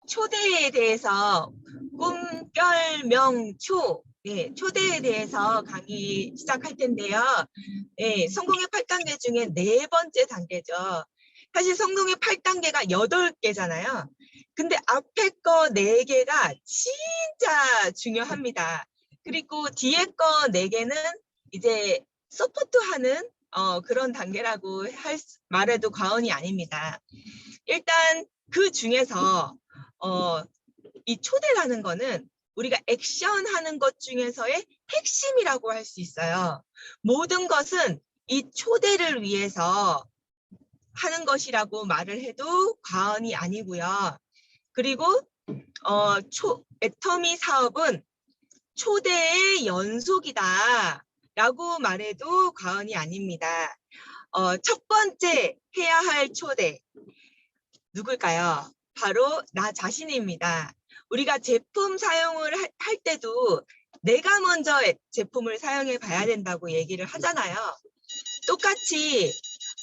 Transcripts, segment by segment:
초대에 대해서 꿈결명초, 네, 초대에 대해서 강의 시작할 텐데요. 네, 성공의 8단계 중에 네 번째 단계죠. 사실 성공의 8단계가 8개잖아요. 근데 앞에 거 4개가 진짜 중요합니다. 그리고 뒤에 거 4개는 이제 서포트하는 그런 단계라고 말해도 과언이 아닙니다. 일단 그 중에서 이 초대라는 거는 우리가 액션하는 것 중에서의 핵심이라고 할 수 있어요. 모든 것은 이 초대를 위해서 하는 것이라고 말을 해도 과언이 아니고요. 그리고 애터미 사업은 초대의 연속이다 라고 말해도 과언이 아닙니다. 첫 번째 해야 할 초대 누굴까요? 바로 나 자신입니다. 우리가 제품 사용을 할 때도 내가 먼저 제품을 사용해 봐야 된다고 얘기를 하잖아요. 똑같이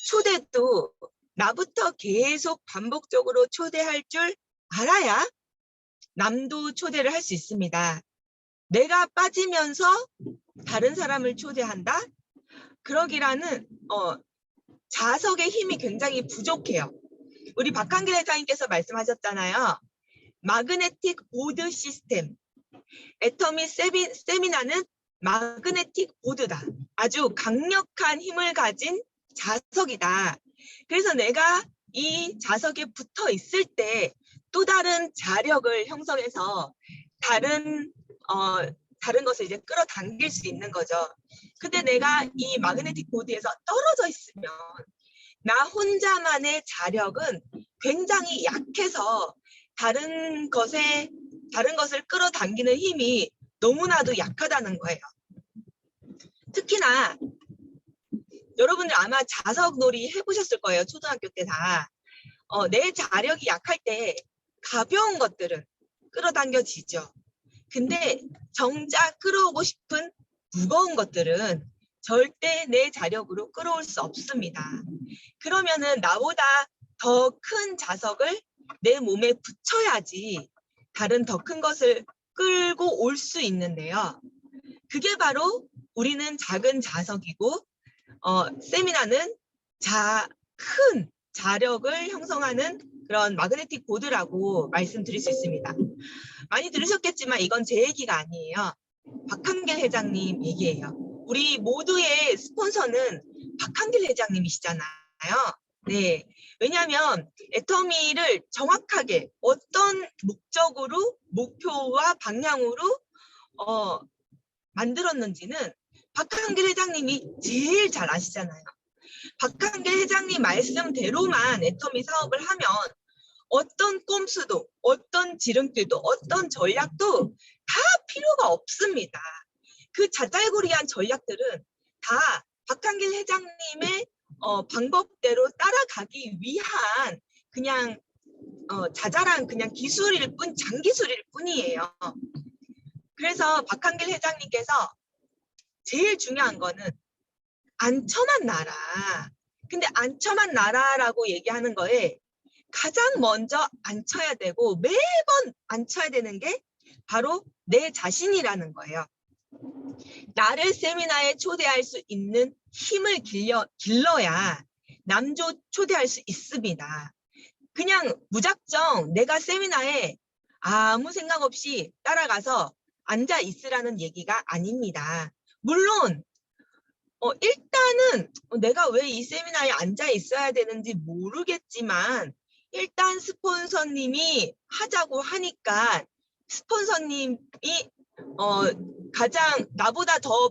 초대도 나부터 계속 반복적으로 초대할 줄 알아야 남도 초대를 할 수 있습니다. 내가 빠지면서 다른 사람을 초대한다? 그러기라는 자석의 힘이 굉장히 부족해요. 우리 박한길 회장님께서 말씀하셨잖아요. 마그네틱 보드 시스템. 애터미 세미나는 마그네틱 보드다. 아주 강력한 힘을 가진 자석이다. 그래서 내가 이 자석에 붙어 있을 때 또 다른 자력을 형성해서 다른 것을 이제 끌어당길 수 있는 거죠. 근데 내가 이 마그네틱 보드에서 떨어져 있으면 나 혼자만의 자력은 굉장히 약해서 다른 것을 끌어당기는 힘이 너무나도 약하다는 거예요. 특히나 여러분들 아마 자석놀이 해보셨을 거예요. 초등학교 때 다. 내 자력이 약할 때 가벼운 것들은 끌어당겨지죠. 근데 정작 끌어오고 싶은 무거운 것들은 절대 내 자력으로 끌어올 수 없습니다. 그러면은 나보다 더 큰 자석을 내 몸에 붙여야지 다른 더 큰 것을 끌고 올 수 있는데요. 그게 바로 우리는 작은 자석이고 세미나는 큰 자력을 형성하는 그런 마그네틱 보드라고 말씀드릴 수 있습니다. 많이 들으셨겠지만 이건 제 얘기가 아니에요. 박한길 회장님 얘기예요. 우리 모두의 스폰서는 박한길 회장님이시잖아요. 네. 왜냐하면 애터미를 정확하게 어떤 목적으로, 목표와 방향으로 만들었는지는 박한길 회장님이 제일 잘 아시잖아요. 박한길 회장님 말씀대로만 애터미 사업을 하면 어떤 꼼수도, 어떤 지름길도, 어떤 전략도 다 필요가 없습니다. 그 자잘구리한 전략들은 다 박한길 회장님의 방법대로 따라가기 위한 그냥 자잘한 그냥 기술일 뿐, 장기술일 뿐이에요. 그래서 박한길 회장님께서 제일 중요한 거는 안쳐만 놔라. 근데 안쳐만 놔라라고 얘기하는 거에 가장 먼저 앉혀야 되고 매번 앉혀야 되는 게 바로 내 자신이라는 거예요. 나를 세미나에 초대할 수 있는 힘을 길러야 남조 초대할 수 있습니다. 그냥 무작정 내가 세미나에 아무 생각 없이 따라가서 앉아 있으라는 얘기가 아닙니다. 물론 일단은 내가 왜 이 세미나에 앉아 있어야 되는지 모르겠지만 일단 스폰서님이 하자고 하니까 스폰서님이 가장 나보다 더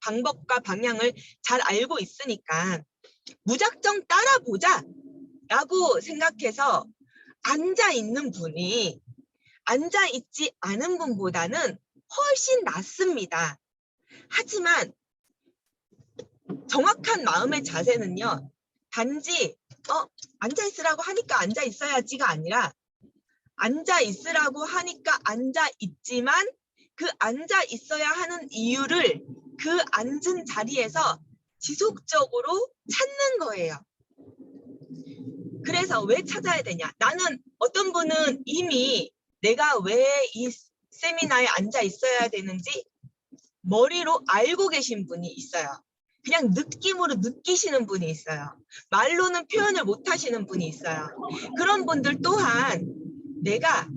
방법과 방향을 잘 알고 있으니까 무작정 따라보자 라고 생각해서 앉아 있는 분이 앉아 있지 않은 분보다는 훨씬 낫습니다. 하지만 정확한 마음의 자세는요. 단지 앉아 있으라고 하니까 앉아 있어야지가 아니라 앉아 있으라고 하니까 앉아 있지만 그 앉아 있어야 하는 이유를 그 앉은 자리에서 지속적으로 찾는 거예요. 그래서 왜 찾아야 되냐? 나는 어떤 분은 이미 내가 왜 이 세미나에 앉아 있어야 되는지 머리로 알고 계신 분이 있어요. 그냥 느낌으로 느끼시는 분이 있어요. 말로는 표현을 못 하시는 분이 있어요. 그런 분들 또한 내가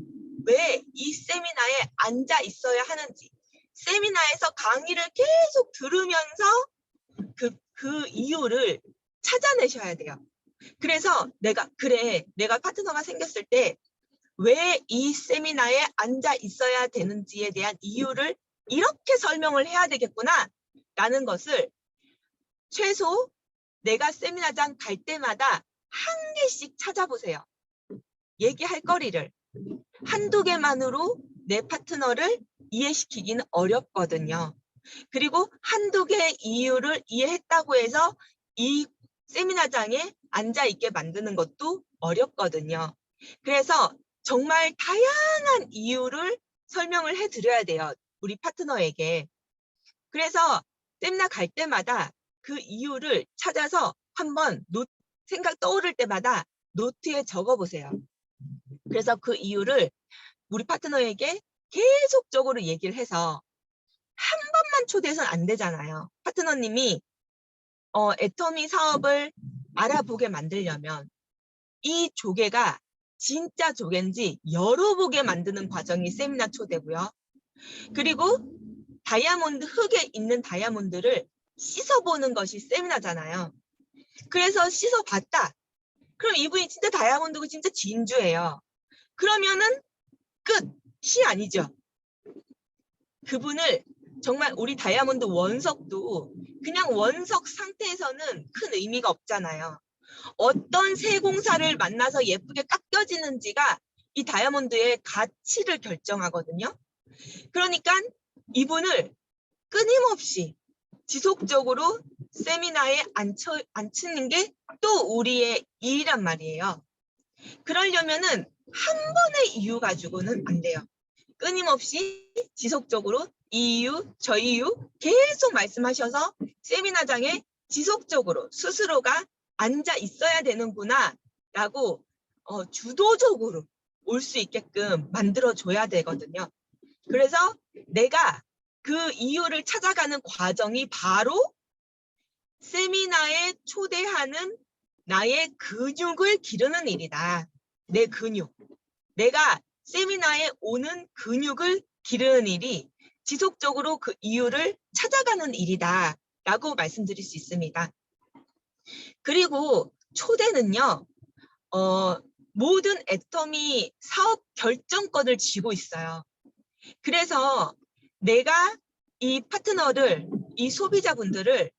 왜 이 세미나에 앉아 있어야 하는지, 세미나에서 강의를 계속 들으면서 그 이유를 찾아내셔야 돼요. 그래서 내가 파트너가 생겼을 때 왜 이 세미나에 앉아 있어야 되는지에 대한 이유를 이렇게 설명을 해야 되겠구나 라는 것을 최소 내가 세미나장 갈 때마다 한 개씩 찾아보세요. 얘기할 거리를 한두 개만으로 내 파트너를 이해시키기는 어렵거든요. 그리고 한두 개의 이유를 이해했다고 해서 이 세미나장에 앉아 있게 만드는 것도 어렵거든요. 그래서 정말 다양한 이유를 설명을 해드려야 돼요. 우리 파트너에게. 그래서 세미나 갈 때마다 그 이유를 찾아서 한번 생각 떠오를 때마다 노트에 적어보세요. 그래서 그 이유를 우리 파트너에게 계속적으로 얘기를 해서 한 번만 초대해서는 안 되잖아요. 파트너님이 애터미 사업을 알아보게 만들려면 이 조개가 진짜 조개인지 열어보게 만드는 과정이 세미나 초대고요. 그리고 다이아몬드 흙에 있는 다이아몬드를 씻어보는 것이 세미나잖아요. 그래서 씻어봤다. 그럼 이분이 진짜 다이아몬드고 진짜 진주예요. 그러면은 끝이 아니죠. 그분을 정말 우리 다이아몬드 원석도 그냥 원석 상태에서는 큰 의미가 없잖아요. 어떤 세공사를 만나서 예쁘게 깎여지는지가 이 다이아몬드의 가치를 결정하거든요. 그러니까 이분을 끊임없이 지속적으로 세미나에 앉히는 게 또 우리의 일이란 말이에요. 그러려면은 한 번의 이유 가지고는 안 돼요. 끊임없이 지속적으로 이 이유, 저 이유 계속 말씀하셔서 세미나장에 지속적으로 스스로가 앉아 있어야 되는구나 라고 주도적으로 올 수 있게끔 만들어줘야 되거든요. 그래서 내가 그 이유를 찾아가는 과정이 바로 세미나에 초대하는 나의 근육을 기르는 일이다. 내 근육. 내가 세미나에 오는 근육을 기르는 일이 지속적으로 그 이유를 찾아가는 일이다 라고 말씀드릴 수 있습니다. 그리고 초대는요. 모든 애터미 사업 결정권을 쥐고 있어요. 그래서 내가 이 파트너를, 이 소비자분들을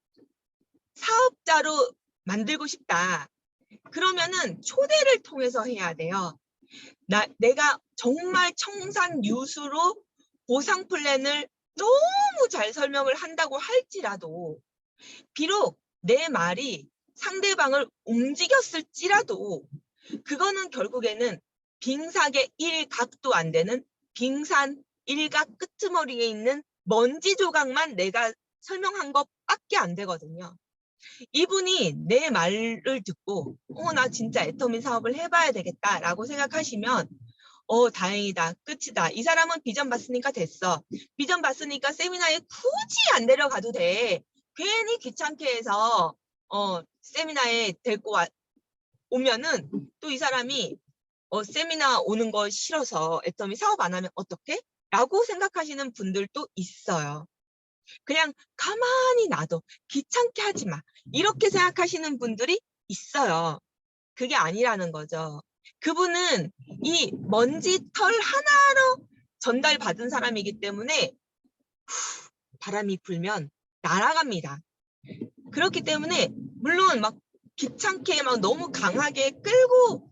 사업자로 만들고 싶다. 그러면은 초대를 통해서 해야 돼요. 내가 정말 청산유수로 보상 플랜을 너무 잘 설명을 한다고 할지라도 비록 내 말이 상대방을 움직였을지라도 그거는 결국에는 빙삭의 일각도 안 되는 빙산 일각 끄트머리에 있는 먼지 조각만 내가 설명한 것밖에 안 되거든요. 이분이 내 말을 듣고 나 진짜 애터미 사업을 해봐야 되겠다라고 생각하시면 다행이다. 끝이다. 이 사람은 비전 봤으니까 됐어. 비전 봤으니까 세미나에 굳이 안 데려가도 돼. 괜히 귀찮게 해서 세미나에 데리고 오면은 또 이 사람이 세미나 오는 거 싫어서 애터미 사업 안 하면 어떡해? 라고 생각하시는 분들도 있어요. 그냥 가만히 놔둬. 귀찮게 하지 마. 이렇게 생각하시는 분들이 있어요. 그게 아니라는 거죠. 그분은 이 먼지 털 하나로 전달받은 사람이기 때문에 바람이 불면 날아갑니다. 그렇기 때문에 물론 막 귀찮게 막 너무 강하게 끌고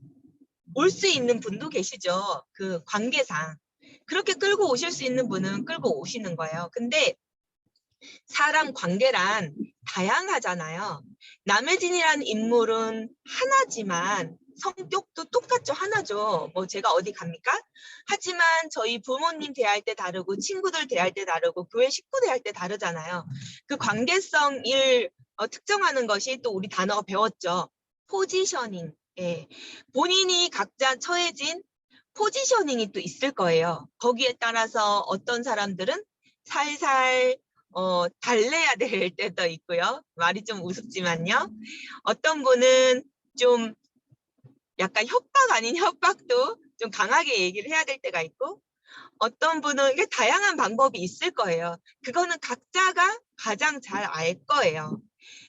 올 수 있는 분도 계시죠. 그 관계상. 그렇게 끌고 오실 수 있는 분은 끌고 오시는 거예요. 근데 사람 관계란 다양하잖아요. 남혜진이라는 인물은 하나지만 성격도 똑같죠. 하나죠. 뭐 제가 어디 갑니까? 하지만 저희 부모님 대할 때 다르고 친구들 대할 때 다르고 교회 식구 대할 때 다르잖아요. 그 관계성을 특정하는 것이 또 우리 단어가 배웠죠. 포지셔닝. 예. 본인이 각자 처해진 포지셔닝이 또 있을 거예요. 거기에 따라서 어떤 사람들은 살살 달래야 될 때도 있고요. 말이 좀 우습지만요. 어떤 분은 좀 약간 협박 아닌 협박도 좀 강하게 얘기를 해야 될 때가 있고, 어떤 분은 이게 다양한 방법이 있을 거예요. 그거는 각자가 가장 잘 알 거예요.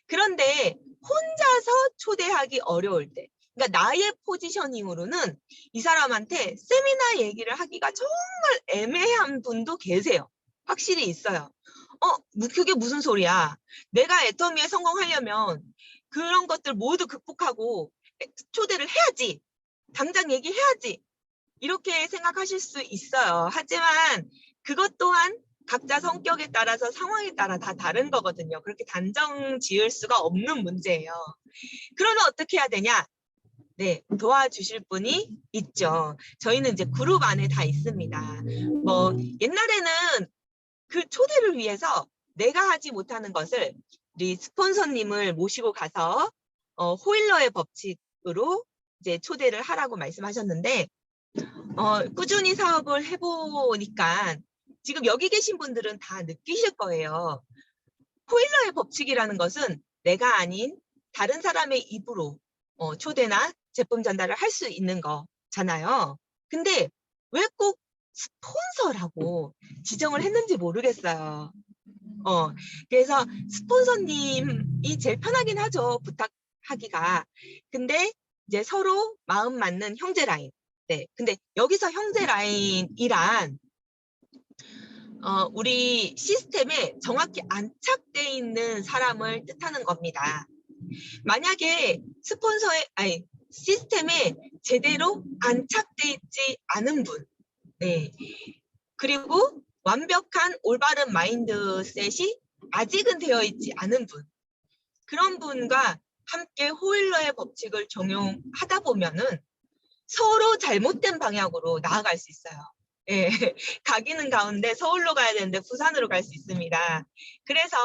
그런데 혼자서 초대하기 어려울 때, 그러니까 나의 포지셔닝으로는 이 사람한테 세미나 얘기를 하기가 정말 애매한 분도 계세요. 확실히 있어요. 그게 무슨 소리야? 내가 애터미에 성공하려면 그런 것들 모두 극복하고 초대를 해야지. 당장 얘기해야지. 이렇게 생각하실 수 있어요. 하지만 그것 또한 각자 성격에 따라서 상황에 따라 다 다른 거거든요. 그렇게 단정 지을 수가 없는 문제예요. 그러면 어떻게 해야 되냐? 네, 도와주실 분이 있죠. 저희는 이제 그룹 안에 다 있습니다. 뭐 옛날에는 그 초대를 위해서 내가 하지 못하는 것을 우리 스폰서님을 모시고 가서 호일러의 법칙으로 이제 초대를 하라고 말씀하셨는데, 꾸준히 사업을 해보니까 지금 여기 계신 분들은 다 느끼실 거예요. 호일러의 법칙이라는 것은 내가 아닌 다른 사람의 입으로 초대나 제품 전달을 할 수 있는 거잖아요. 근데 왜 꼭 스폰서라고 지정을 했는지 모르겠어요. 그래서 스폰서님이 제일 편하긴 하죠. 부탁하기가. 근데 이제 서로 마음 맞는 형제 라인. 네. 근데 여기서 형제 라인이란 우리 시스템에 정확히 안착돼 있는 사람을 뜻하는 겁니다. 만약에 시스템에 제대로 안착돼 있지 않은 분, 네. 그리고 완벽한 올바른 마인드셋이 아직은 되어 있지 않은 분, 그런 분과 함께 호일러의 법칙을 적용하다 보면은 서로 잘못된 방향으로 나아갈 수 있어요. 예, 가기는 가운데 서울로 가야 되는데 부산으로 갈 수 있습니다. 그래서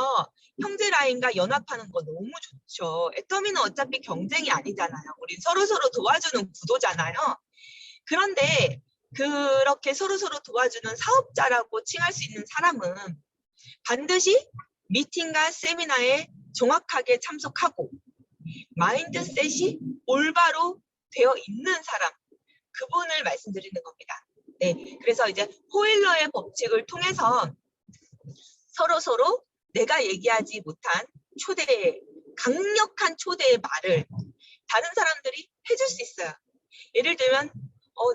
형제 라인과 연합하는 거 너무 좋죠. 애터미는 어차피 경쟁이 아니잖아요. 우리 서로서로 도와주는 구도잖아요. 그런데 그렇게 서로서로 도와주는 사업자라고 칭할 수 있는 사람은 반드시 미팅과 세미나에 정확하게 참석하고 마인드셋이 올바로 되어 있는 사람, 그분을 말씀드리는 겁니다. 네, 그래서 이제 호일러의 법칙을 통해서 서로서로 내가 얘기하지 못한 강력한 초대의 말을 다른 사람들이 해줄 수 있어요. 예를 들면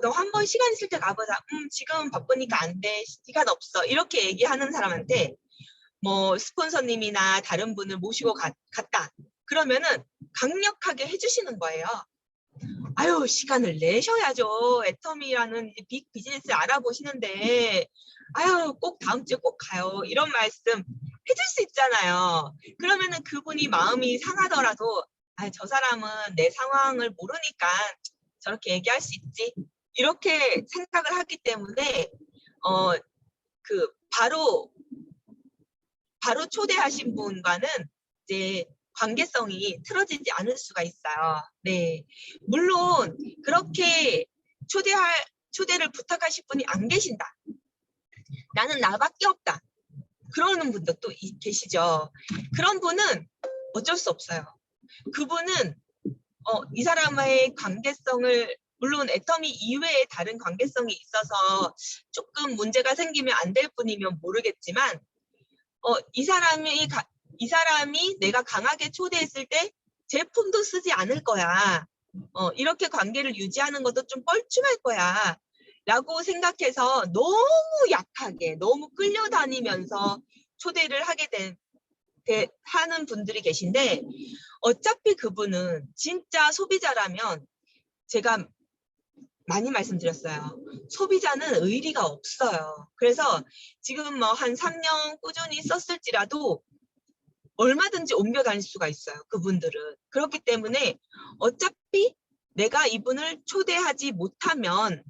너 한 번 시간 있을 때 가보자. 지금 바쁘니까 안 돼. 시간 없어. 이렇게 얘기하는 사람한테 뭐 스폰서님이나 다른 분을 모시고 갔다. 그러면은 강력하게 해주시는 거예요. 아유, 시간을 내셔야죠. 애터미라는 빅 비즈니스 알아보시는데 아유, 꼭 다음 주에 꼭 가요. 이런 말씀 해줄 수 있잖아요. 그러면은 그분이 마음이 상하더라도 저 사람은 내 상황을 모르니까 저렇게 얘기할 수 있지. 이렇게 생각을 하기 때문에 바로 초대하신 분과는 이제 관계성이 틀어지지 않을 수가 있어요. 네. 물론 그렇게 초대를 부탁하실 분이 안 계신다. 나는 나밖에 없다. 그러는 분도 또 계시죠. 그런 분은 어쩔 수 없어요. 그분은 이 사람의 관계성을, 물론 애터미 이외에 다른 관계성이 있어서 조금 문제가 생기면 안 될 뿐이면 모르겠지만 이 사람이 내가 강하게 초대했을 때 제품도 쓰지 않을 거야. 이렇게 관계를 유지하는 것도 좀 뻘쭘할 거야. 라고 생각해서 너무 약하게, 너무 끌려다니면서 초대를 하는 분들이 계신데, 어차피 그분은 진짜 소비자라면 제가 많이 말씀드렸어요. 소비자는 의리가 없어요. 그래서 지금 뭐 한 3년 꾸준히 썼을지라도 얼마든지 옮겨 다닐 수가 있어요. 그분들은. 그렇기 때문에 어차피 내가 이분을 초대하지 못하면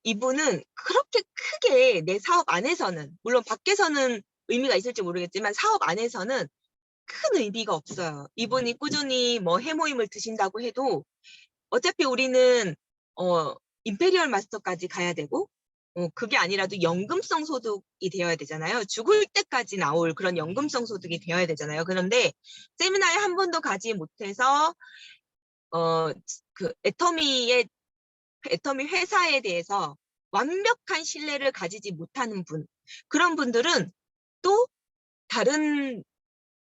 이분은 그렇게 크게 내 사업 안에서는, 물론 밖에서는 의미가 있을지 모르겠지만 사업 안에서는 큰 의미가 없어요. 이분이 꾸준히 뭐 해모임을 드신다고 해도 어차피 우리는 임페리얼 마스터까지 가야 되고 그게 아니라도 연금성 소득이 되어야 되잖아요. 죽을 때까지 나올 그런 연금성 소득이 되어야 되잖아요. 그런데 세미나에 한 번도 가지 못해서 그 애터미 회사에 대해서 완벽한 신뢰를 가지지 못하는 분, 그런 분들은 또 다른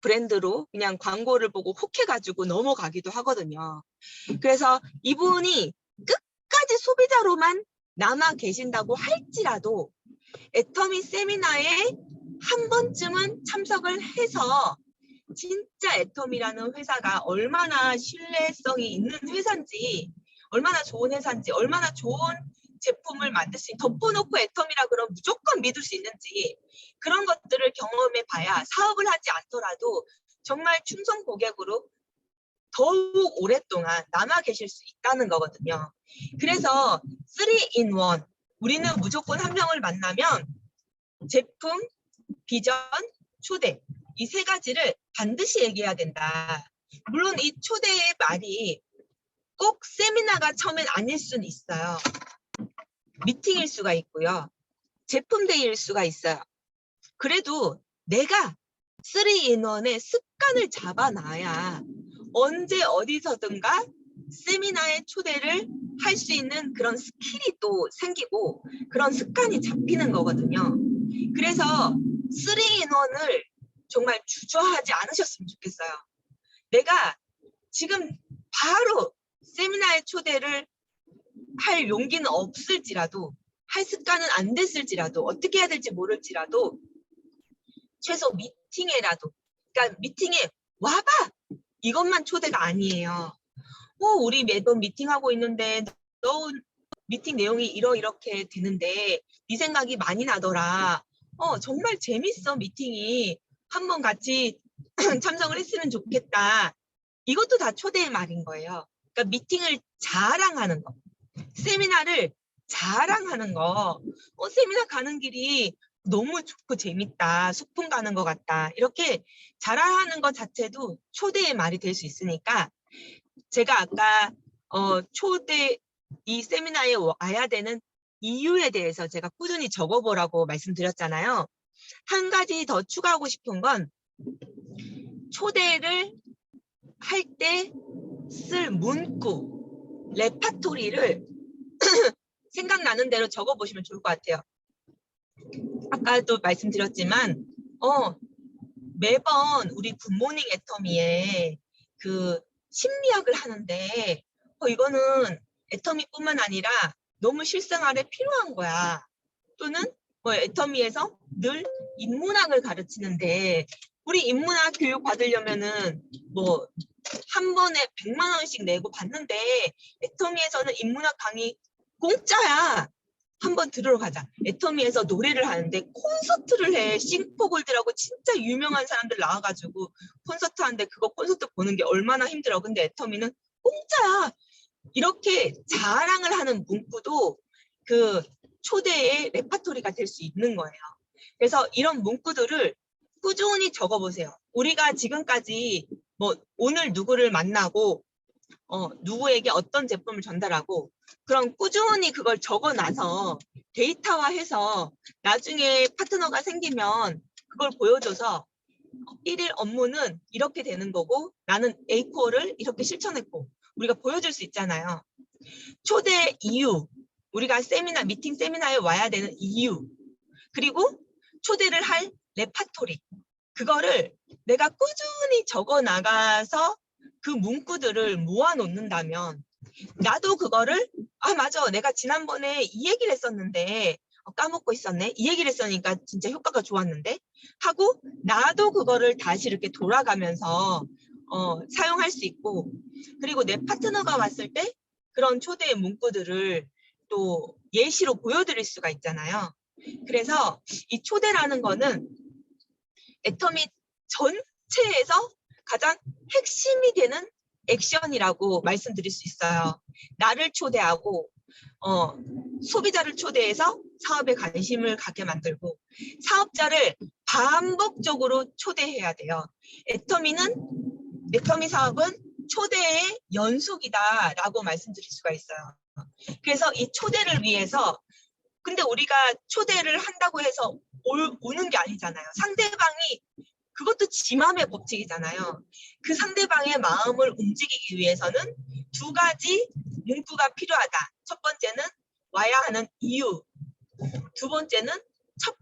브랜드로 그냥 광고를 보고 혹해가지고 넘어가기도 하거든요. 그래서 이분이 끝까지 소비자로만 남아 계신다고 할지라도 애터미 세미나에 한 번쯤은 참석을 해서 진짜 애터미라는 회사가 얼마나 신뢰성이 있는 회사인지, 얼마나 좋은 회사인지, 얼마나 좋은 제품을 만들 수 있는, 덮어놓고 애터미라 그러면 무조건 믿을 수 있는지, 그런 것들을 경험해 봐야 사업을 하지 않더라도 정말 충성 고객으로 더욱 오랫동안 남아 계실 수 있다는 거거든요. 그래서 3in1, 우리는 무조건 한 명을 만나면 제품, 비전, 초대, 이 세 가지를 반드시 얘기해야 된다. 물론 이 초대의 말이 꼭 세미나가 처음엔 아닐 수는 있어요. 미팅일 수가 있고요. 제품데이일 수가 있어요. 그래도 내가 3in1의 습관을 잡아놔야 언제 어디서든가 세미나에 초대를 할 수 있는 그런 스킬이 또 생기고 그런 습관이 잡히는 거거든요. 그래서 3in1을 정말 주저하지 않으셨으면 좋겠어요. 내가 지금 바로 세미나에 초대를 할 용기는 없을지라도, 할 습관은 안 됐을지라도, 어떻게 해야 될지 모를지라도 최소 미팅에라도, 그러니까 미팅에 와봐! 이것만 초대가 아니에요. 우리 매번 미팅하고 있는데 너 미팅 내용이 이렇게 되는데 네 생각이 많이 나더라. 정말 재밌어 미팅이. 한번 같이 참석을 했으면 좋겠다. 이것도 다 초대의 말인 거예요. 그러니까 미팅을 자랑하는 거. 세미나를 자랑하는 거. 세미나 가는 길이 너무 좋고 재밌다. 소풍 가는 것 같다. 이렇게 자랑하는 것 자체도 초대의 말이 될 수 있으니까 제가 아까 초대 이 세미나에 와야 되는 이유에 대해서 제가 꾸준히 적어보라고 말씀드렸잖아요. 한 가지 더 추가하고 싶은 건 초대를 할 때 쓸 문구, 레파토리를 생각나는 대로 적어보시면 좋을 것 같아요. 아까도 말씀드렸지만 매번 우리 굿모닝 애터미에 그 심리학을 하는데 이거는 애터미뿐만 아니라 너무 실생활에 필요한 거야. 또는 애터미에서 늘 인문학을 가르치는데 우리 인문학 교육 받으려면은 한 번에 100만 원씩 내고 받는데 애터미에서는 인문학 강의 공짜야. 한번 들으러 가자. 애터미에서 노래를 하는데 콘서트를 해. 싱포골드라고 진짜 유명한 사람들 나와가지고 콘서트 하는데 그거 콘서트 보는 게 얼마나 힘들어. 근데 애터미는 공짜야. 이렇게 자랑을 하는 문구도 그 초대의 레파토리가 될 수 있는 거예요. 그래서 이런 문구들을 꾸준히 적어보세요. 우리가 지금까지 오늘 누구를 만나고 누구에게 어떤 제품을 전달하고 그럼 꾸준히 그걸 적어놔서 데이터화해서 나중에 파트너가 생기면 그걸 보여줘서 1일 업무는 이렇게 되는 거고 나는 A4를 이렇게 실천했고 우리가 보여줄 수 있잖아요. 초대 이유, 우리가 미팅 세미나에 와야 되는 이유, 그리고 초대를 할 레파토리, 그거를 내가 꾸준히 적어 나가서 그 문구들을 모아 놓는다면 나도 그거를 맞아, 내가 지난번에 이 얘기를 했었는데 까먹고 있었네, 이 얘기를 했으니까 진짜 효과가 좋았는데 하고 나도 그거를 다시 이렇게 돌아가면서 사용할 수 있고, 그리고 내 파트너가 왔을 때 그런 초대의 문구들을 또 예시로 보여드릴 수가 있잖아요. 그래서 이 초대라는 거는 애터미 전체에서 가장 핵심이 되는 액션이라고 말씀드릴 수 있어요. 나를 초대하고 소비자를 초대해서 사업에 관심을 갖게 만들고 사업자를 반복적으로 초대해야 돼요. 애터미 사업은 초대의 연속이다라고 말씀드릴 수가 있어요. 그래서 이 초대를 위해서 근데 우리가 초대를 한다고 해서 오는 게 아니잖아요. 상대방이 그것도 지 마음의 법칙이잖아요. 그 상대방의 마음을 움직이기 위해서는 두 가지 문구가 필요하다. 첫 번째는 와야 하는 이유. 두 번째는 첫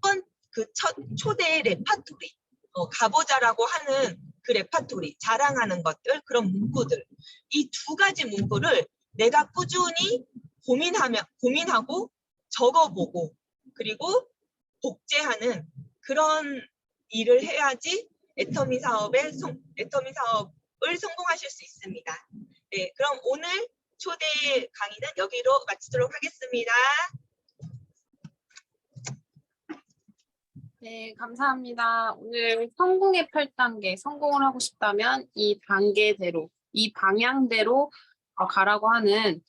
초대의 레파토리. 가보자라고 하는 그 레파토리, 자랑하는 것들, 그런 문구들. 이 두 가지 문구를 내가 꾸준히 고민하고 적어보고 그리고 복제하는 그런 일을 해야지 애터미 사업을 성공하실 수 있습니다. 네, 그럼 오늘 초대 강의는 여기로 마치도록 하겠습니다. 네, 감사합니다. 오늘 성공의 8단계, 성공을 하고 싶다면 이 단계대로, 이 방향대로 가라고 하는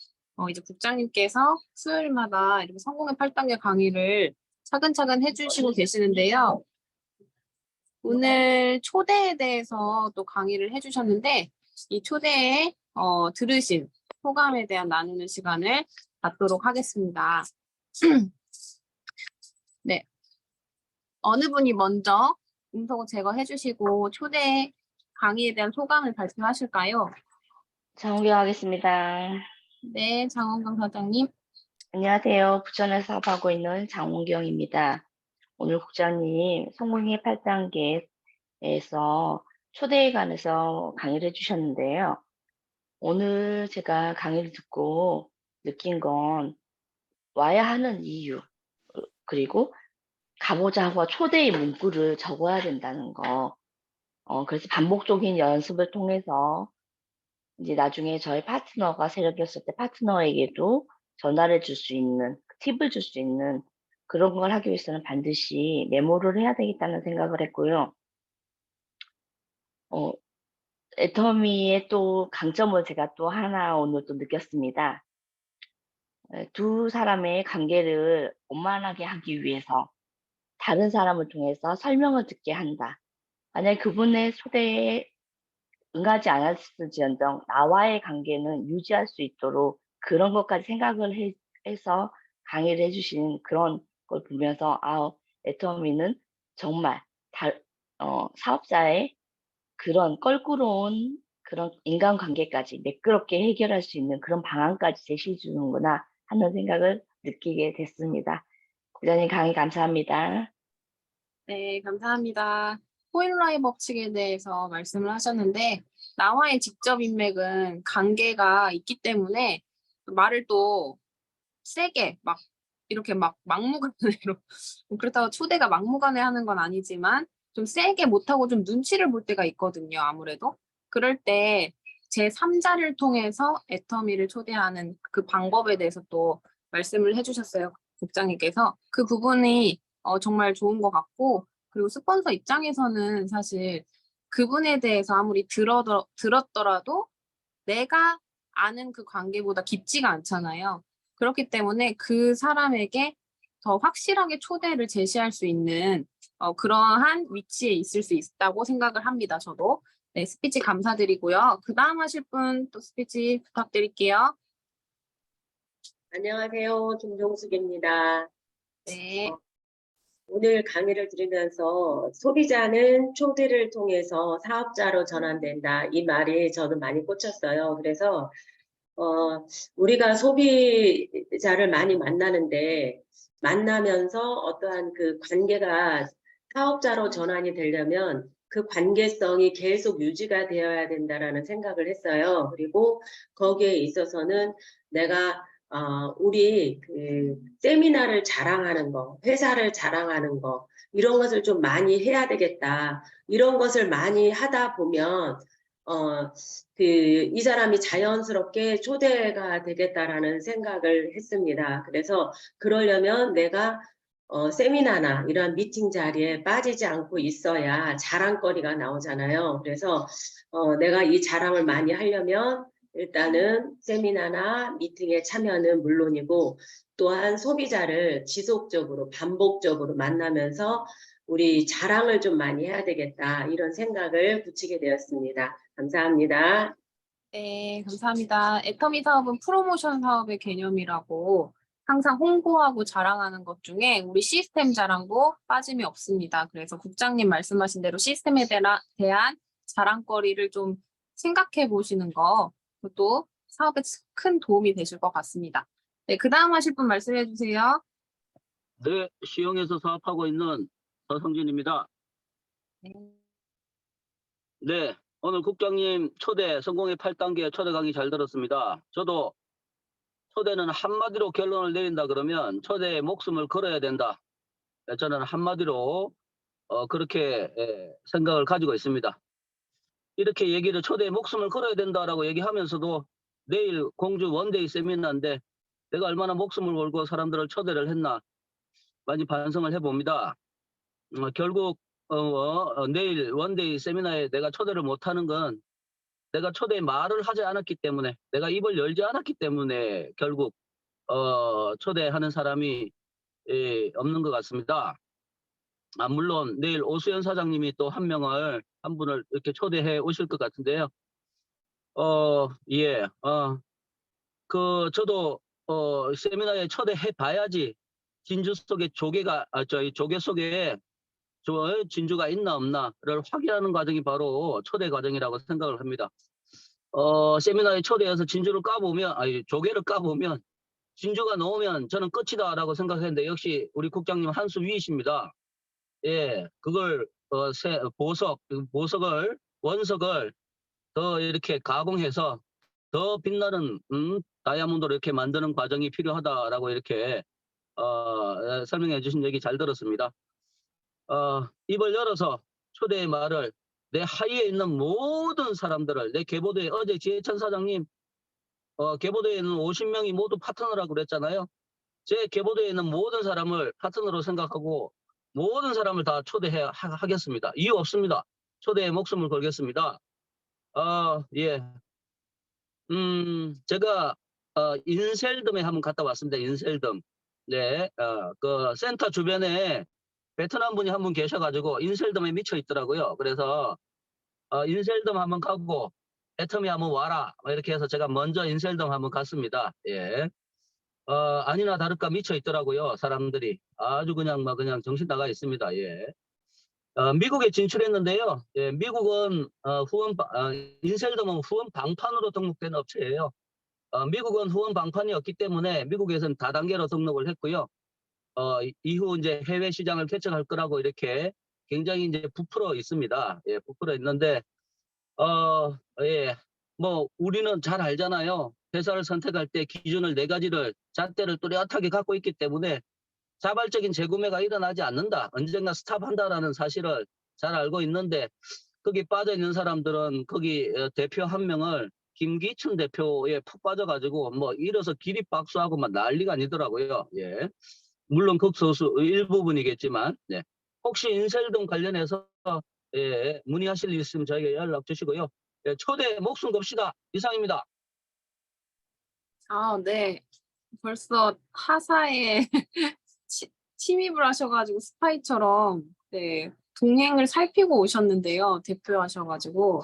이제 국장님께서 수요일마다 이렇게 성공의 8단계 강의를 차근차근 해주시고 계시는데요. 오늘 초대에 대해서 또 강의를 해주셨는데 이 초대에 들으신 소감에 대한 나누는 시간을 갖도록 하겠습니다. 네. 어느 분이 먼저 음성을 제거해 주시고 초대 강의에 대한 소감을 발표하실까요? 장원경 하겠습니다. 네, 장원경 사장님. 안녕하세요. 부천에서 사업하고 있는 장원경입니다. 오늘 국장님 성공의 8단계에서 초대에 관해서 강의를 해주셨는데요. 오늘 제가 강의를 듣고 느낀 건 와야 하는 이유, 그리고 가보자 하고 초대의 문구를 적어야 된다는 거. 그래서 반복적인 연습을 통해서 이제 나중에 저희 파트너가 새롭게 었을 때 파트너에게도 전달해 줄 수 있는, 팁을 줄 수 있는 그런 걸 하기 위해서는 반드시 메모를 해야 되겠다는 생각을 했고요. 애터미의 또 강점을 제가 또 하나 오늘 또 느꼈습니다. 두 사람의 관계를 원만하게 하기 위해서 다른 사람을 통해서 설명을 듣게 한다. 만약 그분의 초대에 응하지 않았을지언정 나와의 관계는 유지할 수 있도록 그런 것까지 생각을 해서 강의를 해주신 그런 걸 보면서 애터미는 정말 사업자의 그런 껄끄러운 그런 인간관계까지 매끄럽게 해결할 수 있는 그런 방안까지 제시해 주는구나 하는 생각을 느끼게 됐습니다. 국장님 강의 감사합니다. 네, 감사합니다. 호일라이 법칙에 대해서 말씀을 하셨는데 나와의 직접 인맥은 관계가 있기 때문에 말을 또 세게 막 이렇게 막 막무가내로 그렇다고 초대가 막무가내 하는 건 아니지만 좀 세게 못하고 좀 눈치를 볼 때가 있거든요. 아무래도 그럴 때 제3자를 통해서 애터미를 초대하는 그 방법에 대해서 또 말씀을 해주셨어요. 국장님께서 그 부분이 정말 좋은 것 같고 그리고 스폰서 입장에서는 사실 그분에 대해서 아무리 들었더라도 내가 아는 그 관계보다 깊지가 않잖아요. 그렇기 때문에 그 사람에게 더 확실하게 초대를 제시할 수 있는 그러한 위치에 있을 수 있다고 생각을 합니다. 저도. 네, 스피치 감사드리고요. 그 다음 하실 분 또 스피치 부탁드릴게요. 안녕하세요. 김종숙입니다. 네. 오늘 강의를 들으면서 소비자는 초대를 통해서 사업자로 전환된다. 이 말이 저는 많이 꽂혔어요. 그래서 우리가 소비자를 많이 만나는데 만나면서 어떠한 그 관계가 사업자로 전환이 되려면 그 관계성이 계속 유지가 되어야 된다라는 생각을 했어요. 그리고 거기에 있어서는 내가 우리 그 세미나를 자랑하는 거, 회사를 자랑하는 거 이런 것을 좀 많이 해야 되겠다. 이런 것을 많이 하다 보면 이 사람이 자연스럽게 초대가 되겠다라는 생각을 했습니다. 그래서 그러려면 내가 세미나나 이런 미팅 자리에 빠지지 않고 있어야 자랑거리가 나오잖아요. 그래서 내가 이 자랑을 많이 하려면 일단은 세미나나 미팅에 참여는 물론이고 또한 소비자를 지속적으로 반복적으로 만나면서 우리 자랑을 좀 많이 해야 되겠다 이런 생각을 붙이게 되었습니다. 감사합니다. 네, 감사합니다. 애터미 사업은 프로모션 사업의 개념이라고 항상 홍보하고 자랑하는 것 중에 우리 시스템 자랑도 빠짐이 없습니다. 그래서 국장님 말씀하신 대로 시스템에 대한 자랑거리를 좀 생각해 보시는 거, 그것도 사업에 큰 도움이 되실 것 같습니다. 네, 그 다음 하실 분 말씀해 주세요. 네, 시흥에서 사업하고 있는 서성진입니다. 네, 오늘 국장님 초대 성공의 8단계 초대 강의 잘 들었습니다. 저도 초대는 한마디로 결론을 내린다 그러면 초대에 목숨을 걸어야 된다. 저는 한마디로 그렇게 생각을 가지고 있습니다. 이렇게 얘기를 초대에 목숨을 걸어야 된다라고 얘기하면서도 내일 공주 원데이 세미나인데 내가 얼마나 목숨을 걸고 사람들을 초대를 했나 많이 반성을 해봅니다. 결국 내일 원데이 세미나에 내가 초대를 못하는 건 내가 초대에 말을 하지 않았기 때문에 내가 입을 열지 않았기 때문에 결국 초대하는 사람이 없는 것 같습니다. 물론 내일 오수연 사장님이 또 한 분을 이렇게 초대해 오실 것 같은데요. 예, 저도 세미나에 초대해 봐야지 진주 속에 조개 속에 진주가 있나 없나를 확인하는 과정이 바로 초대 과정이라고 생각을 합니다. 세미나에 초대해서 조개를 까보면 진주가 나오면 저는 끝이다라고 생각했는데 역시 우리 국장님 한 수 위이십니다. 예, 그걸 원석을 더 이렇게 가공해서 더 빛나는 다이아몬드로 이렇게 만드는 과정이 필요하다라고 이렇게 설명해 주신 얘기 잘 들었습니다. 입을 열어서 초대의 말을 내 하위에 있는 모든 사람들을 내 계보도에 어제 지혜찬 사장님 계보도에 있는 50명이 모두 파트너라고 그랬잖아요. 제 계보도에 있는 모든 사람을 파트너로 생각하고 모든 사람을 다 초대하겠습니다. 이유 없습니다. 초대에 목숨을 걸겠습니다. 예. 제가 인셀덤에 한번 갔다 왔습니다. 인셀덤. 네. 그 센터 주변에 베트남 분이 한 분 계셔가지고 인셀덤에 미쳐 있더라고요. 그래서 인셀덤 한번 가고 애터미 한번 와라 이렇게 해서 제가 먼저 인셀덤 한번 갔습니다. 예. 아니나 다를까 미쳐 있더라고요. 사람들이 아주 그냥 정신 나가 있습니다. 예. 미국에 진출했는데요. 예, 미국은 인셀덤은 후원 방판으로 등록된 업체예요. 미국은 후원 방판이 없기 때문에 미국에서는 다단계로 등록을 했고요. 이후 이제 해외 시장을 개척할 거라고 이렇게 굉장히 이제 부풀어 있습니다. 예, 부풀어 있는데, 예, 뭐, 우리는 잘 알잖아요. 회사를 선택할 때 기준을 4가지를 잣대를 뚜렷하게 갖고 있기 때문에 자발적인 재구매가 일어나지 않는다. 언젠가 스탑한다라는 사실을 잘 알고 있는데, 거기 빠져 있는 사람들은 거기 대표 한 명을 김기춘 대표에 푹 빠져가지고 뭐 일어서 기립박수하고 막 난리가 아니더라고요. 예. 물론 극소수 일부분이겠지만 네. 혹시 인셀덤 관련해서 예, 문의하실 일 있으면 저에게 연락 주시고요. 예, 초대 목숨 겁시다. 이상입니다. 네. 벌써 하사에 침입을 하셔가지고 스파이처럼 네, 동행을 살피고 오셨는데요. 대표하셔가지고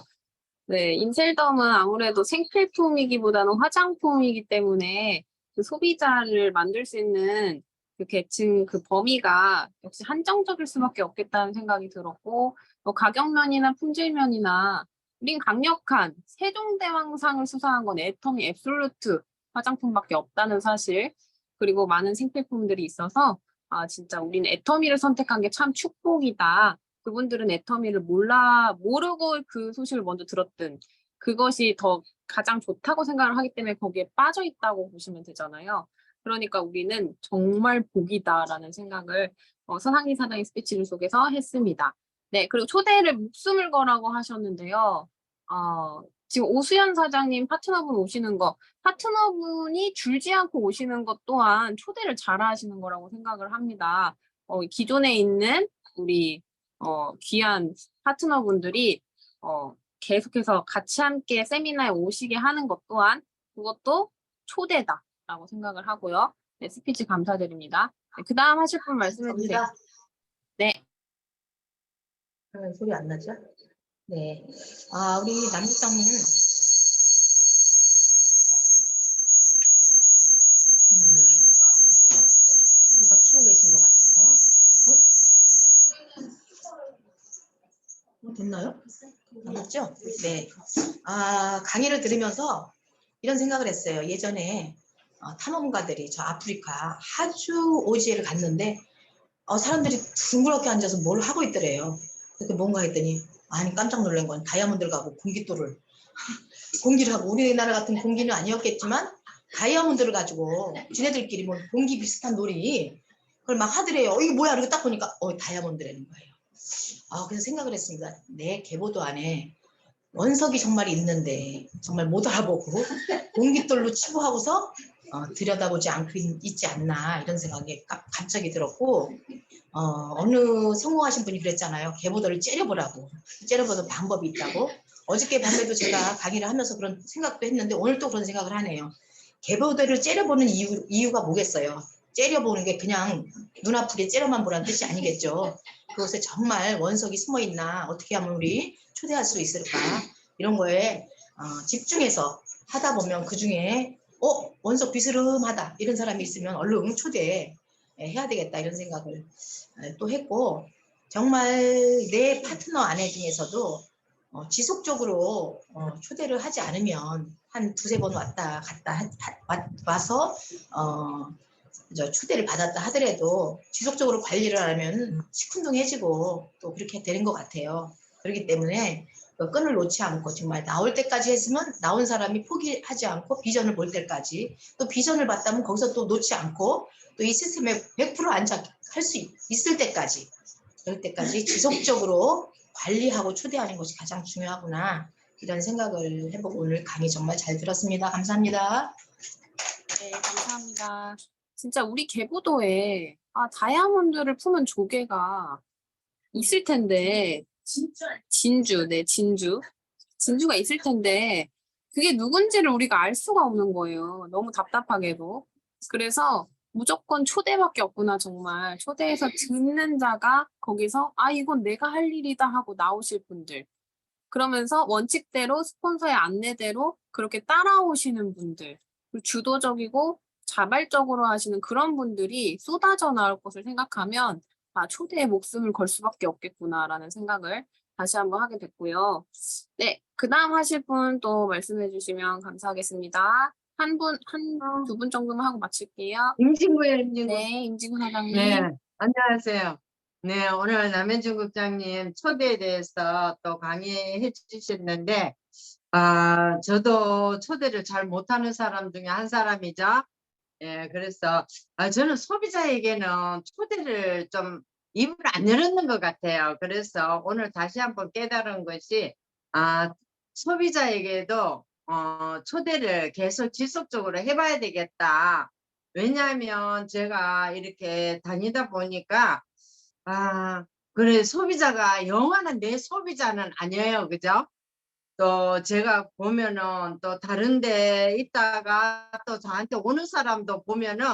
네, 인셀덤은 아무래도 생필품이기보다는 화장품이기 때문에 그 소비자를 만들 수 있는 그 계층 그 범위가 역시 한정적일 수밖에 없겠다는 생각이 들었고 가격면이나 품질면이나 우린 강력한 세종대왕상을 수상한 건 애터미 앱솔루트 화장품밖에 없다는 사실 그리고 많은 생필품들이 있어서 진짜 우리는 애터미를 선택한 게 참 축복이다. 그분들은 애터미를 모르고 그 소식을 먼저 들었든 그것이 더 가장 좋다고 생각을 하기 때문에 거기에 빠져 있다고 보시면 되잖아요. 그러니까 우리는 정말 복이다라는 생각을 서상희 사장의 스피치를 속에서 했습니다. 네, 그리고 초대를 목숨을 거라고 하셨는데요. 지금 오수연 사장님 파트너분 오시는 거, 파트너분이 줄지 않고 오시는 것 또한 초대를 잘 하시는 거라고 생각을 합니다. 기존에 있는 우리 귀한 파트너분들이 계속해서 같이 함께 세미나에 오시게 하는 것 또한 그것도 초대다라고 생각을 하고요. 네, 스피치 감사드립니다. 네, 그 다음 하실 분 말씀해 주세요. 네. 소리 안 나죠? 네. 우리 남국장님. 누가 키우고 계신 것 같아서. 됐나요? 됐죠? 네. 강의를 들으면서 이런 생각을 했어요. 예전에 탐험가들이 저 아프리카 하주 오지에를 갔는데 사람들이 둥그렇게 앉아서 뭘 하고 있더래요. 그렇게 뭔가 했더니 아니 깜짝 놀란 건 다이아몬드를 가고 공깃돌을 공기를 하고 우리나라 같은 공기는 아니었겠지만 다이아몬드를 가지고 지네들끼리 뭐 공기 비슷한 놀이 그걸 막 하더래요. 이게 뭐야? 이러고 딱 보니까 다이아몬드라는 거예요. 그래서 생각을 했습니다. 내 계보도 안에 원석이 정말 있는데 정말 못 알아보고 공깃돌로 치부하고서 들여다보지 않고 있지 않나 이런 생각이 갑자기 들었고 어느 성공하신 분이 그랬잖아요. 계보도를 째려보라고. 째려보는 방법이 있다고. 어저께 밤에도 제가 강의를 하면서 그런 생각도 했는데 오늘 또 그런 생각을 하네요. 계보도를 째려보는 이유가 뭐겠어요? 째려보는 게 그냥 눈 아프게 째려만 보라는 뜻이 아니겠죠. 그것에 정말 원석이 숨어있나 어떻게 하면 우리 초대할 수 있을까 이런 거에 집중해서 하다 보면 그중에 원석 비스름하다 이런 사람이 있으면 얼른 초대해야 되겠다 이런 생각을 또 했고 정말 내 파트너 아내 중에서도 지속적으로 초대를 하지 않으면 한 두세 번 왔다 갔다 와서 초대를 받았다 하더라도 지속적으로 관리를 하면 시큰둥해지고 또 그렇게 되는 것 같아요. 그렇기 때문에 끈을 놓지 않고 정말 나올 때까지 했으면 나온 사람이 포기하지 않고 비전을 볼 때까지 또 비전을 봤다면 거기서 또 놓지 않고 또 이 시스템에 100% 안착할 수 있을 때까지 그럴 때까지 지속적으로 관리하고 초대하는 것이 가장 중요하구나 이런 생각을 해보고 오늘 강의 정말 잘 들었습니다. 감사합니다. 네, 감사합니다. 진짜 우리 계보도에 다이아몬드를 품은 조개가 있을 텐데 진주, 네, 진주가 있을 텐데 그게 누군지를 우리가 알 수가 없는 거예요. 너무 답답하게도. 그래서 무조건 초대밖에 없구나 정말. 초대해서 듣는 자가 거기서 이건 내가 할 일이다 하고 나오실 분들. 그러면서 원칙대로 스폰서의 안내대로 그렇게 따라오시는 분들. 그리고 주도적이고 자발적으로 하시는 그런 분들이 쏟아져 나올 것을 생각하면 초대에 목숨을 걸 수밖에 없겠구나라는 생각을 다시 한번 하게 됐고요. 네, 그 다음 하실 분 또 말씀해 주시면 감사하겠습니다. 두 분 정도만 하고 마칠게요. 임진구예요, 임진구. 네, 임진구 사장님. 네, 안녕하세요. 네, 오늘 남현준 국장님 초대에 대해서 또 강의해 주셨는데, 저도 초대를 잘 못하는 사람 중에 한 사람이죠. 예, 그래서 저는 소비자에게는 초대를 좀 입을 안 열었는 것 같아요. 그래서 오늘 다시 한번 깨달은 것이 소비자에게도 초대를 계속 지속적으로 해봐야 되겠다. 왜냐하면 제가 이렇게 다니다 보니까 그래 소비자가 영원한 내 소비자는 아니에요. 그죠? 또 제가 보면은 또 다른 데 있다가 또 저한테 오는 사람도 보면은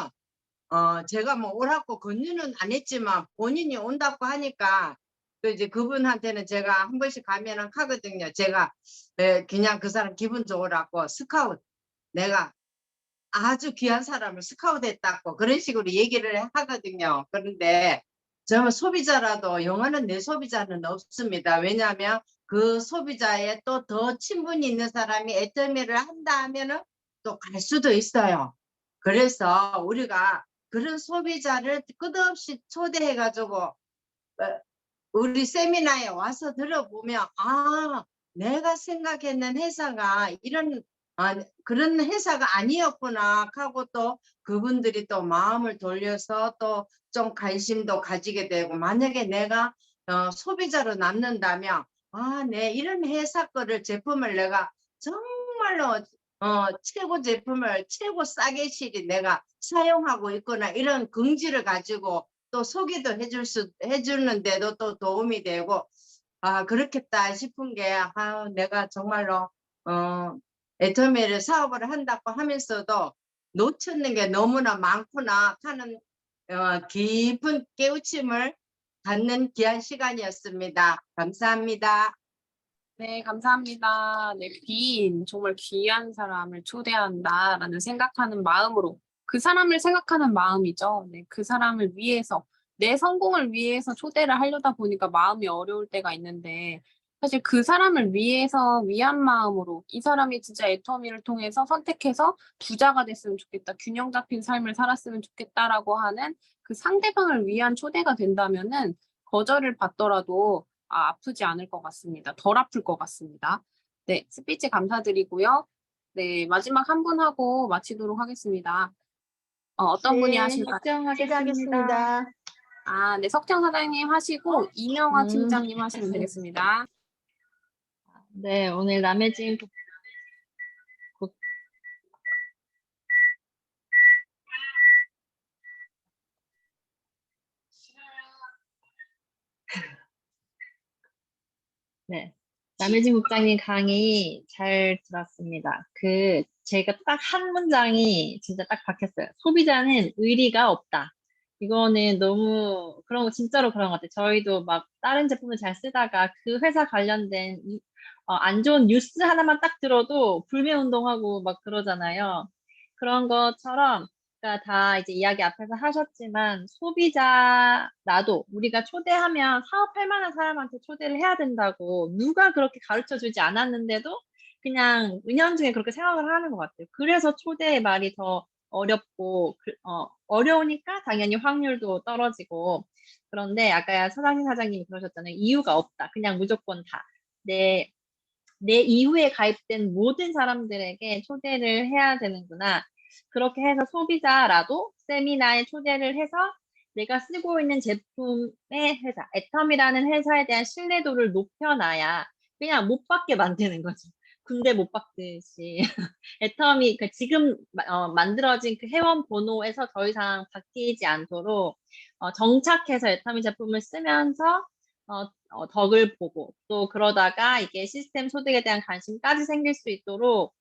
제가 뭐 오라고 권유는 안 했지만 본인이 온다고 하니까 또 이제 그분한테는 제가 한 번씩 가면은 하거든요. 제가 그냥 그 사람 기분 좋으라고 스카웃 내가 아주 귀한 사람을 스카웃했다고 그런 식으로 얘기를 하거든요. 그런데 저는 소비자라도 영원한 내 소비자는 없습니다. 왜냐하면 그 소비자에 또 더 친분이 있는 사람이 애터미를 한다 하면은 또 갈 수도 있어요. 그래서 우리가 그런 소비자를 끝없이 초대해 가지고 우리 세미나에 와서 들어보면 내가 생각했는 회사가 이런 그런 회사가 아니었구나 하고 또 그분들이 또 마음을 돌려서 또 좀 관심도 가지게 되고 만약에 내가 소비자로 남는다면 내 이런 회사 거를 제품을 내가 정말로 최고 제품을 최고 싸게 실이 내가 사용하고 있거나 이런 긍지를 가지고 또 소개도 해주는데도 또 도움이 되고 그렇겠다 싶은 게 내가 정말로 애터미를 사업을 한다고 하면서도 놓쳤는 게 너무나 많구나 하는 깊은 깨우침을 갖는 귀한 시간이었습니다. 감사합니다. 네, 감사합니다. 네, 정말 귀한 사람을 초대한다라는 생각하는 마음으로 그 사람을 생각하는 마음이죠. 네, 그 사람을 위해서 내 성공을 위해서 초대를 하려다 보니까 마음이 어려울 때가 있는데 사실 그 사람을 위한 마음으로 이 사람이 진짜 애터미를 통해서 선택해서 부자가 됐으면 좋겠다, 균형 잡힌 삶을 살았으면 좋겠다라고 하는 그 상대방을 위한 초대가 된다면은 거절을 받더라도 아프지 않을 것 같습니다. 덜 아플 것 같습니다. 네, 스피치 감사드리고요. 네, 마지막 한 분 하고 마치도록 하겠습니다. 어떤 분이 하실까요? 하겠습니다. 네, 석정 사장님 하시고 이명화 팀장님 하시면 되겠습니다. 네, 오늘 남해진 네, 남해진 국장님 강의 잘 들었습니다. 제가 딱 한 문장이 진짜 딱 박혔어요. 소비자는 의리가 없다. 이거는 너무 진짜로 그런 것 같아요. 저희도 막 다른 제품을 잘 쓰다가 그 회사 관련된 안 좋은 뉴스 하나만 딱 들어도 불매운동하고 막 그러잖아요. 그런 것처럼 그러니까 다 이제 이야기 앞에서 하셨지만 소비자라도 우리가 초대하면 사업할 만한 사람한테 초대를 해야 된다고 누가 그렇게 가르쳐 주지 않았는데도 그냥 은연중에 그렇게 생각을 하는 것 같아요. 그래서 초대의 말이 더 어렵고 어려우니까 당연히 확률도 떨어지고 그런데 아까 사장님이 그러셨잖아요. 이유가 없다. 그냥 무조건 다. 내 이후에 가입된 모든 사람들에게 초대를 해야 되는구나. 그렇게 해서 소비자라도 세미나에 초대를 해서 내가 쓰고 있는 제품의 회사, 애텀이라는 회사에 대한 신뢰도를 높여놔야 그냥 못 받게 만드는 거죠. 군대 못 받듯이. 애텀이 지금 만들어진 그 회원 번호에서 더 이상 바뀌지 않도록 정착해서 애텀이 제품을 쓰면서 덕을 보고 또 그러다가 이게 시스템 소득에 대한 관심까지 생길 수 있도록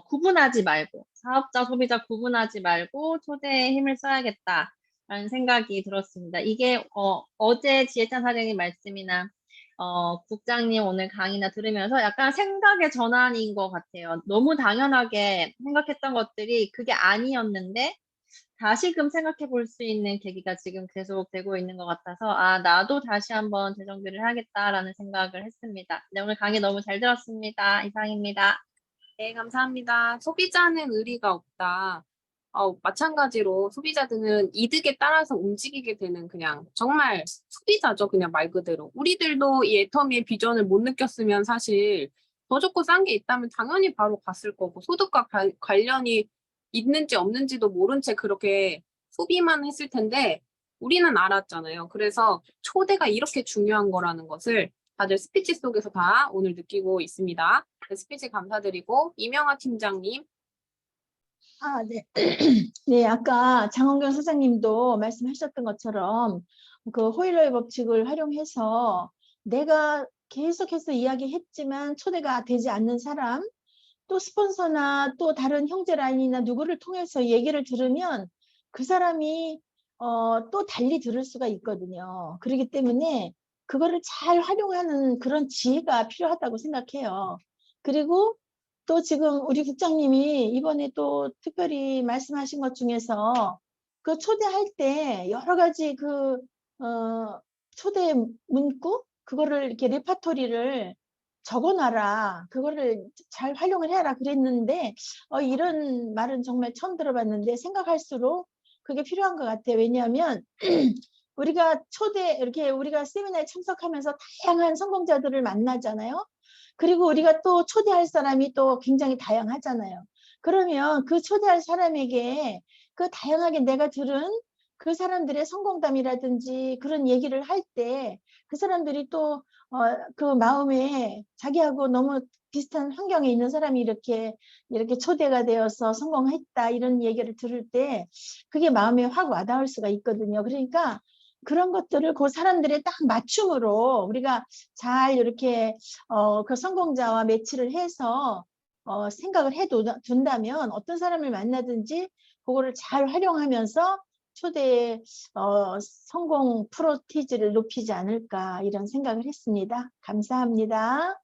구분하지 말고 사업자, 소비자 구분하지 말고 초대에 힘을 써야겠다라는 생각이 들었습니다. 이게 어제 지혜찬 사장님 말씀이나 국장님 오늘 강의나 들으면서 약간 생각의 전환인 것 같아요. 너무 당연하게 생각했던 것들이 그게 아니었는데 다시금 생각해 볼 수 있는 계기가 지금 계속 되고 있는 것 같아서 나도 다시 한번 재정비를 해야겠다라는 생각을 했습니다. 네, 오늘 강의 너무 잘 들었습니다. 이상입니다. 네, 감사합니다. 소비자는 의리가 없다. 마찬가지로 소비자들은 이득에 따라서 움직이게 되는 그냥 정말 소비자죠. 그냥 말 그대로. 우리들도 이 애터미의 비전을 못 느꼈으면 사실 더 좋고 싼 게 있다면 당연히 바로 갔을 거고 소득과 관련이 있는지 없는지도 모른 채 그렇게 소비만 했을 텐데 우리는 알았잖아요. 그래서 초대가 이렇게 중요한 거라는 것을 다들 스피치 속에서 다 오늘 느끼고 있습니다. 스피치 감사드리고 이명화 팀장님. 네. 네, 아까 장원경 사장님도 말씀하셨던 것처럼 그 호일러의 법칙을 활용해서 내가 계속해서 이야기했지만 초대가 되지 않는 사람, 또 스폰서나 또 다른 형제 라인이나 누구를 통해서 얘기를 들으면 그 사람이 또 달리 들을 수가 있거든요. 그렇기 때문에 그거를 잘 활용하는 그런 지혜가 필요하다고 생각해요. 그리고 또 지금 우리 국장님이 이번에 또 특별히 말씀하신 것 중에서 그 초대할 때 여러 가지 초대 문구 그거를 이렇게 레파토리를 적어놔라. 그거를 잘 활용을 해라 그랬는데 이런 말은 정말 처음 들어봤는데 생각할수록 그게 필요한 것 같아요. 왜냐하면 우리가 이렇게 우리가 세미나에 참석하면서 다양한 성공자들을 만나잖아요. 그리고 우리가 또 초대할 사람이 또 굉장히 다양하잖아요. 그러면 그 초대할 사람에게 그 다양하게 내가 들은 그 사람들의 성공담이라든지 그런 얘기를 할 때 그 사람들이 또 그 마음에 자기하고 너무 비슷한 환경에 있는 사람이 이렇게 초대가 되어서 성공했다 이런 얘기를 들을 때 그게 마음에 확 와닿을 수가 있거든요. 그러니까 그런 것들을 그 사람들의 딱 맞춤으로 우리가 잘 이렇게 그 성공자와 매치를 해서 생각을 해 둔다면 어떤 사람을 만나든지 그거를 잘 활용하면서 초대의 성공 프로티지를 높이지 않을까 이런 생각을 했습니다. 감사합니다.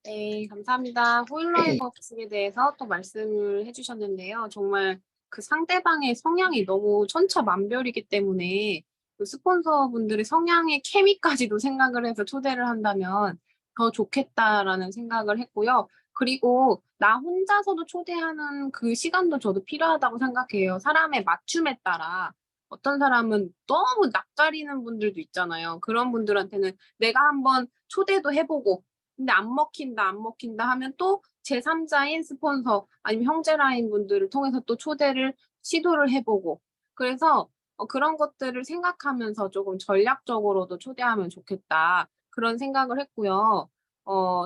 네, 감사합니다. 호일러의 법칙에 대해서 또 말씀을 해주셨는데요. 정말 그 상대방의 성향이 너무 천차만별이기 때문에 그 스폰서분들의 성향의 케미까지도 생각을 해서 초대를 한다면 더 좋겠다라는 생각을 했고요. 그리고 나 혼자서도 초대하는 그 시간도 저도 필요하다고 생각해요. 사람의 맞춤에 따라 어떤 사람은 너무 낯가리는 분들도 있잖아요. 그런 분들한테는 내가 한번 초대도 해보고 근데 안 먹힌다 하면 또 제3자인 스폰서 아니면 형제라인 분들을 통해서 또 초대를 시도를 해보고 그래서 그런 것들을 생각하면서 조금 전략적으로도 초대하면 좋겠다 그런 생각을 했고요.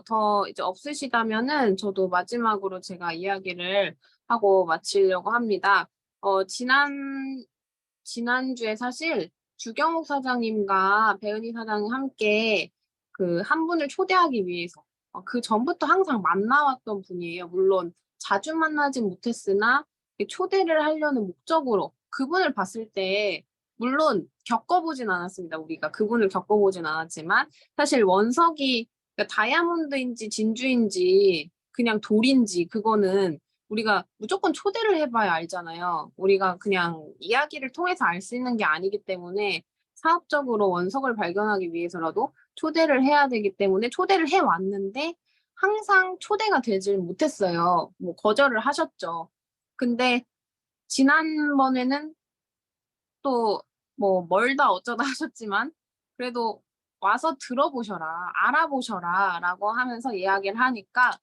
더 이제 없으시다면은 저도 마지막으로 제가 이야기를 하고 마치려고 합니다. 지난주에 사실 주경욱 사장님과 배은희 사장이 함께 그 한 분을 초대하기 위해서 그 전부터 항상 만나왔던 분이에요. 물론 자주 만나진 못했으나 초대를 하려는 목적으로 그분을 봤을 때 물론 겪어보진 않았습니다. 우리가 그분을 겪어보진 않았지만 사실 원석이 그러니까 다이아몬드인지 진주인지 그냥 돌인지 그거는 우리가 무조건 초대를 해봐야 알잖아요. 우리가 그냥 이야기를 통해서 알 수 있는 게 아니기 때문에 사업적으로 원석을 발견하기 위해서라도 초대를 해야 되기 때문에 초대를 해왔는데 항상 초대가 되질 못했어요. 뭐 거절을 하셨죠. 근데 지난번에는 또 뭐 멀다 어쩌다 하셨지만 그래도 와서 들어보셔라, 알아보셔라 라고 하면서 이야기를 하니까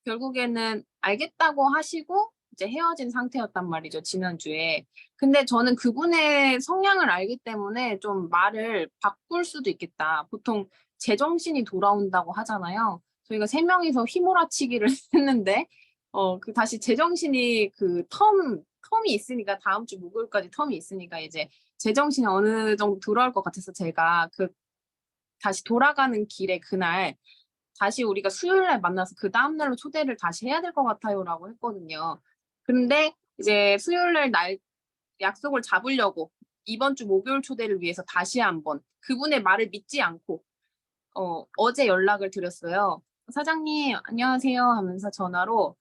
결국에는 알겠다고 하시고 이제 헤어진 상태였단 말이죠, 지난주에. 근데 저는 그분의 성향을 알기 때문에 좀 말을 바꿀 수도 있겠다. 보통 제정신이 돌아온다고 하잖아요. 저희가 3명이서 휘몰아치기를 했는데, 그 다시 제정신이 텀이 있으니까 다음 주 목요일까지 텀이 있으니까 이제 제정신이 어느 정도 돌아올 것 같아서 제가 다시 돌아가는 길에 그날 다시 우리가 수요일 날 만나서 그 다음날로 초대를 다시 해야 될 것 같아요라고 했거든요. 근데 이제 수요일 날 약속을 잡으려고 이번 주 목요일 초대를 위해서 다시 한번 그분의 말을 믿지 않고 어제 연락을 드렸어요. 사장님 안녕하세요 하면서 전화로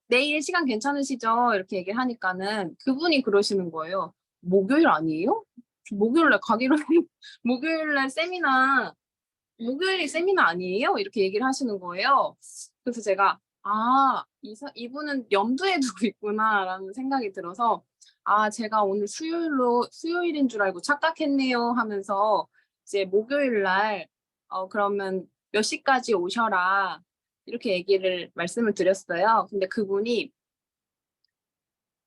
내일 시간 괜찮으시죠? 이렇게 얘기를 하니까는 그분이 그러시는 거예요. 목요일 아니에요? 목요일날 가기로 목요일날 목요일이 세미나 아니에요? 이렇게 얘기를 하시는 거예요. 그래서 제가 이분은 염두에 두고 있구나라는 생각이 들어서 제가 오늘 수요일인 줄 알고 착각했네요 하면서 이제 목요일 날 그러면 몇 시까지 오셔라 이렇게 말씀을 드렸어요. 근데 그분이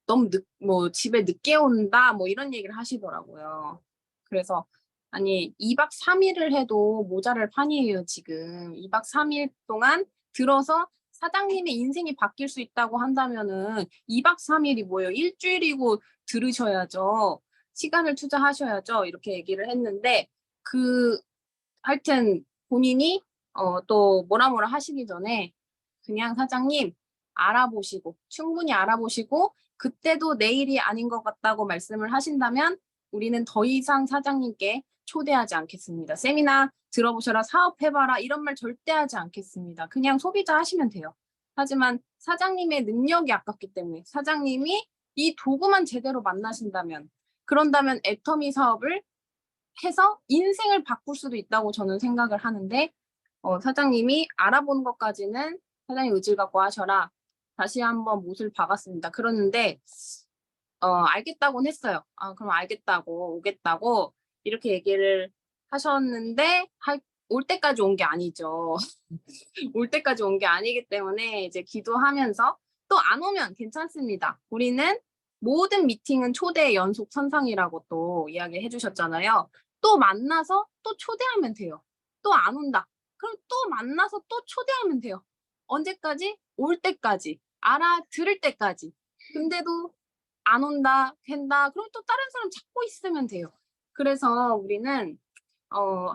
너무 집에 늦게 온다 뭐 이런 얘기를 하시더라고요. 그래서 아니 2박 3일을 해도 모자랄 판이에요 지금. 2박 3일 동안 들어서 사장님의 인생이 바뀔 수 있다고 한다면은 2박 3일이 뭐예요? 일주일이고 들으셔야죠. 시간을 투자하셔야죠. 이렇게 얘기를 했는데 하여튼 본인이 또 뭐라 하시기 전에 그냥 사장님 충분히 알아보시고 그때도 내일이 아닌 것 같다고 말씀을 하신다면 우리는 더 이상 사장님께 초대하지 않겠습니다. 세미나 들어보셔라, 사업해봐라 이런 말 절대 하지 않겠습니다. 그냥 소비자 하시면 돼요. 하지만 사장님의 능력이 아깝기 때문에 사장님이 이 도구만 제대로 만나신다면 그런다면 애터미 사업을 해서 인생을 바꿀 수도 있다고 저는 생각을 하는데 사장님이 알아보는 것까지는 사장님 의지를 갖고 하셔라. 다시 한번 못을 박았습니다. 그러는데 알겠다고는 했어요. 그럼 알겠다고 오겠다고 이렇게 얘기를 하셨는데 올 때까지 온 게 아니죠. 올 때까지 온 게 아니기 때문에 이제 기도하면서 또 안 오면 괜찮습니다. 우리는 모든 미팅은 초대의 연속 선상이라고 또 이야기해 주셨잖아요. 또 만나서 또 초대하면 돼요. 또 안 온다. 그럼 또 만나서 또 초대하면 돼요. 언제까지? 올 때까지. 알아들을 때까지. 근데도 안 온다, 된다. 그럼 또 다른 사람 찾고 있으면 돼요. 그래서 우리는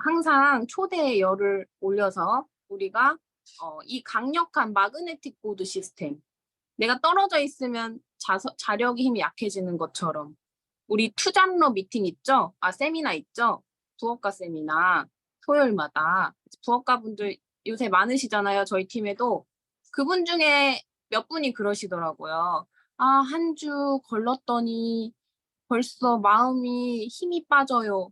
항상 초대의 열을 올려서 우리가 이 강력한 마그네틱 보드 시스템 내가 떨어져 있으면 자력의 힘이 약해지는 것처럼 우리 투잡러 미팅 있죠? 세미나 있죠? 부업가 세미나 토요일마다 부업가 분들 요새 많으시잖아요. 저희 팀에도 그분 중에 몇 분이 그러시더라고요. 한 주 걸렀더니 벌써 마음이 힘이 빠져요.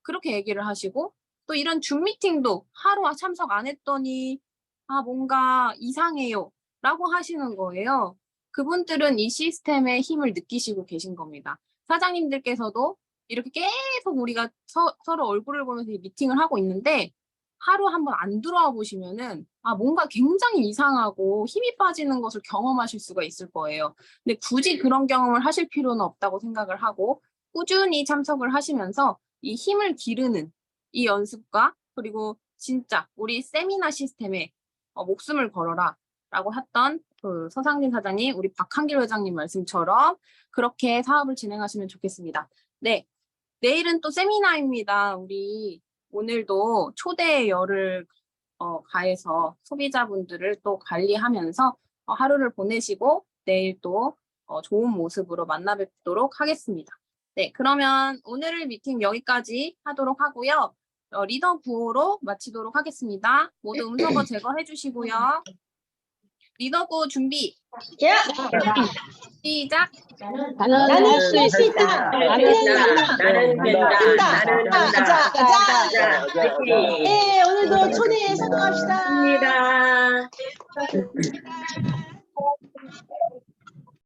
그렇게 얘기를 하시고 또 이런 줌 미팅도 하루 참석 안 했더니 뭔가 이상해요 라고 하시는 거예요. 그분들은 이 시스템의 힘을 느끼시고 계신 겁니다. 사장님들께서도 이렇게 계속 우리가 서로 얼굴을 보면서 미팅을 하고 있는데 하루 한번 안 들어와 보시면은 뭔가 굉장히 이상하고 힘이 빠지는 것을 경험하실 수가 있을 거예요. 근데 굳이 그런 경험을 하실 필요는 없다고 생각을 하고 꾸준히 참석을 하시면서 이 힘을 기르는 이 연습과 그리고 진짜 우리 세미나 시스템에 목숨을 걸어라 라고 했던 그 서상진 사장님, 우리 박한길 회장님 말씀처럼 그렇게 사업을 진행하시면 좋겠습니다. 네, 내일은 또 세미나입니다. 우리 오늘도 초대의 열을 가해서 소비자분들을 또 관리하면서 하루를 보내시고 내일 또 좋은 모습으로 만나 뵙도록 하겠습니다. 네, 그러면 오늘의 미팅 여기까지 하도록 하고요. 리더 구호로 마치도록 하겠습니다. 모두 음성거 제거해 주시고요. 리더 구호 준비. 시작. 나는 할 수 있다. 나는 된다. 나는 된다. 나는 된다. 가자. 화이팅! 네, 오늘도 초대에 성공합시다. 감사합니다. 네, 수고하셨습니다.